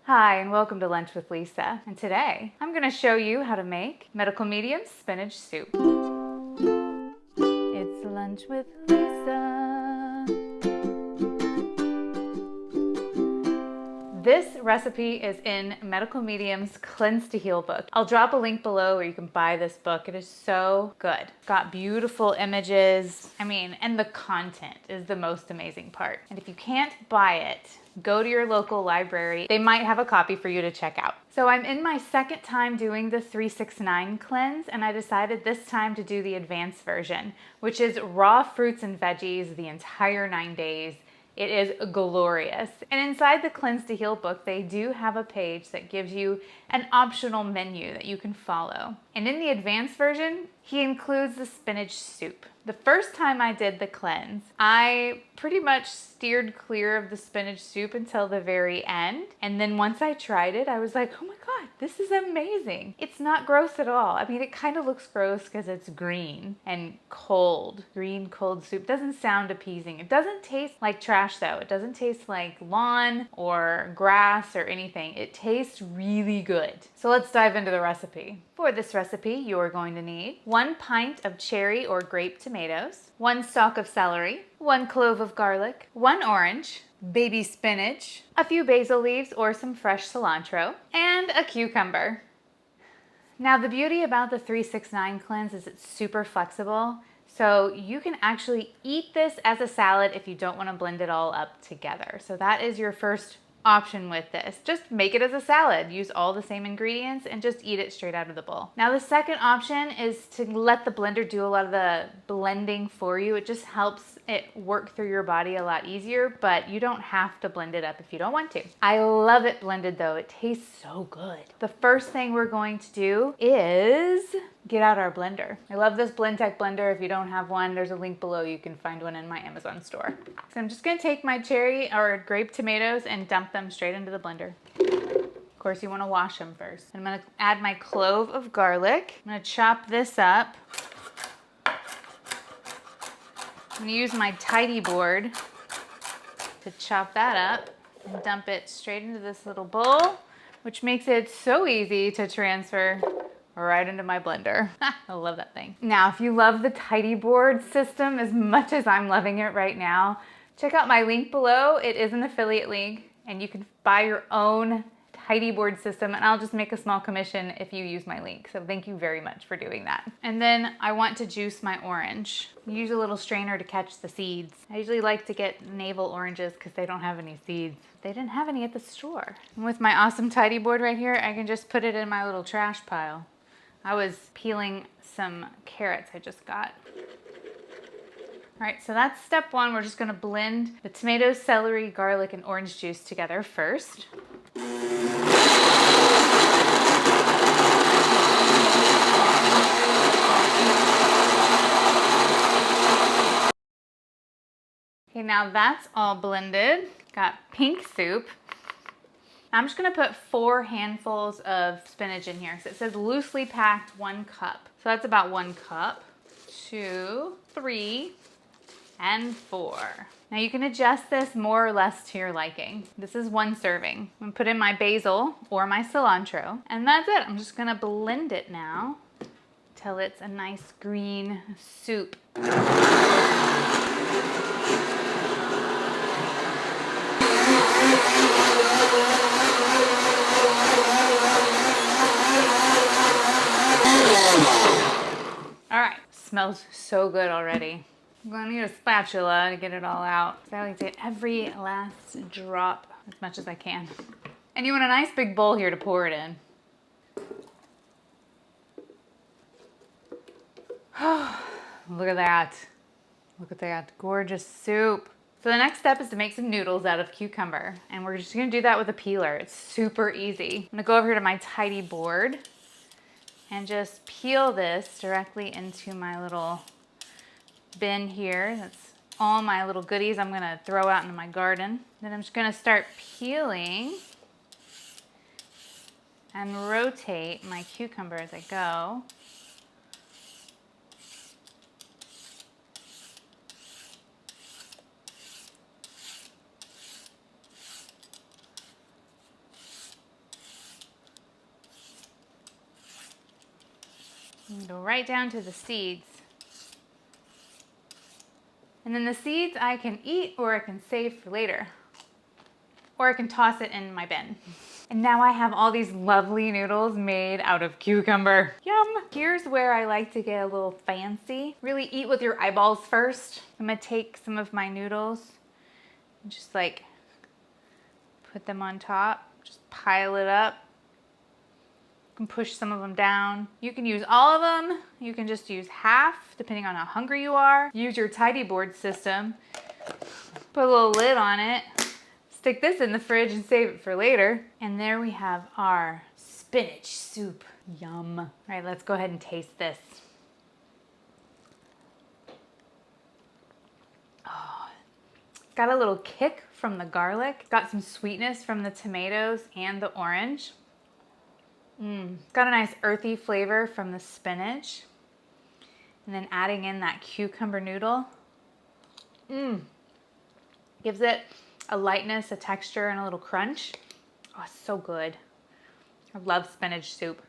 Hi, and welcome to Lunch with Lisa. And today, I'm going to show you how to make medical medium spinach soup. It's Lunch with Lisa. This recipe is in Medical Medium's Cleanse to Heal book. I'll drop a link below where you can buy this book. It is so good. Got beautiful images. And the content is the most amazing part. And if you can't buy it, go to your local library. They might have a copy for you to check out. So I'm in my second time doing the 369 cleanse, and I decided this time to do the advanced version, which is raw fruits and veggies the entire 9 days. It is glorious. And inside the Cleanse to Heal book, they do have a page that gives you an optional menu that you can follow. And in the advanced version, he includes the spinach soup. The first time I did the cleanse, I pretty much steered clear of the spinach soup until the very end. And then once I tried it, I was like, oh my God, this is amazing. It's not gross at all. It kind of looks gross because it's green and cold. Green, cold soup doesn't sound appeasing. It doesn't taste like trash though. It doesn't taste like lawn or grass or anything. It tastes really good. So let's dive into the recipe. For this recipe, you're going to need 1 pint of cherry or grape tomatoes, 1 stalk of celery, 1 clove of garlic, 1 orange, baby spinach, a few basil leaves or some fresh cilantro, and a cucumber. Now the beauty about the 369 cleanse is it's super flexible. So you can actually eat this as a salad if you don't want to blend it all up together. So that is your first option with this. Just make it as a salad. Use all the same ingredients and just eat it straight out of the bowl. Now the second option is to let the blender do a lot of the blending for you. It just helps it work through your body a lot easier, but you don't have to blend it up if you don't want to. I love it blended though. It tastes so good. The first thing we're going to do is get out our blender. I love this BlendTech blender. If you don't have one, there's a link below. You can find one in my Amazon store. So I'm just gonna take my cherry or grape tomatoes and dump them straight into the blender. Of course, you wanna wash them first. I'm gonna add my clove of garlic. I'm gonna chop this up. I'm gonna use my tidy board to chop that up and dump it straight into this little bowl, which makes it so easy to transfer right into my blender. I love that thing. Now, if you love the tidy board system as much as I'm loving it right now, check out my link below. It is an affiliate link and you can buy your own tidy board system, and I'll just make a small commission if you use my link. So thank you very much for doing that. And then I want to juice my orange. Use a little strainer to catch the seeds. I usually like to get navel oranges because they don't have any seeds. They didn't have any at the store. And with my awesome tidy board right here, I can just put it in my little trash pile. I was peeling some carrots I just got. All right, so that's step one. We're just gonna blend the tomatoes, celery, garlic, and orange juice together first. Okay, now that's all blended. Got pink soup. I'm just gonna put 4 handfuls of spinach in here. So it says loosely packed 1 cup. So that's about 1 cup, 2, 3, and 4. Now you can adjust this more or less to your liking. This is 1 serving. I'm gonna put in my basil or my cilantro, and that's it. I'm just gonna blend it now till it's a nice green soup. All right, smells so good already. I'm gonna need a spatula to get it all out. So I like to get every last drop as much as I can. And you want a nice big bowl here to pour it in. Look at that. Look at that, gorgeous soup. So the next step is to make some noodles out of cucumber. And we're just gonna do that with a peeler. It's super easy. I'm gonna go over here to my tidy board and just peel this directly into my little bin here. That's all my little goodies I'm gonna throw out into my garden. Then I'm just gonna start peeling and rotate my cucumber as I go. And go right down to the seeds. And then the seeds I can eat or I can save for later. Or I can toss it in my bin. And now I have all these lovely noodles made out of cucumber. Yum! Here's where I like to get a little fancy. Really eat with your eyeballs first. I'm gonna take some of my noodles and just like put them on top. Just pile it up. You can push some of them down. You can use all of them. You can just use half, depending on how hungry you are. Use your tidy board system. Put a little lid on it. Stick this in the fridge and save it for later. And there we have our spinach soup. Yum. All right, let's go ahead and taste this. Oh, got a little kick from the garlic. Got some sweetness from the tomatoes and the orange. Got a nice earthy flavor from the spinach. And then adding in that cucumber noodle. Gives it a lightness, a texture, and a little crunch. Oh, it's so good. I love spinach soup.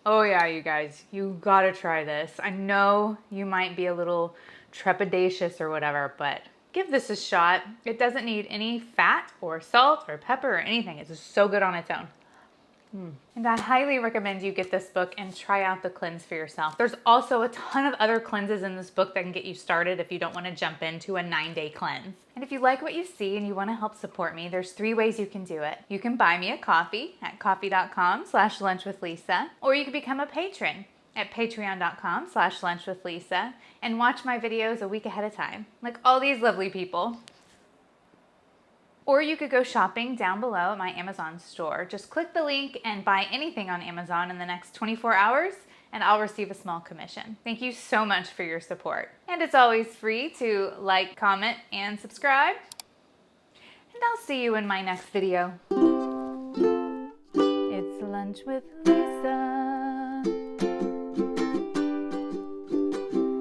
Oh yeah, you guys, you gotta try this. I know you might be a little trepidatious or whatever, but give this a shot. It doesn't need any fat or salt or pepper or anything. It's just so good on its own. And I highly recommend you get this book and try out the cleanse for yourself. There's also a ton of other cleanses in this book that can get you started if you don't want to jump into a 9-day cleanse. And if you like what you see and you want to help support me, there's 3 ways you can do it. You can buy me a coffee at coffee.com/lunchwithlisa, or you can become a patron at patreon.com/lunchwithlisa and watch my videos a week ahead of time, like all these lovely people. Or you could go shopping down below at my Amazon store. Just click the link and buy anything on Amazon in the next 24 hours, and I'll receive a small commission. Thank you so much for your support. And it's always free to like, comment, and subscribe. And I'll see you in my next video. It's Lunch with Lisa.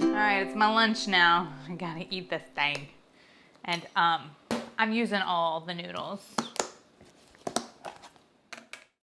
All right, it's my lunch now. I gotta eat this thing. And I'm using all the noodles.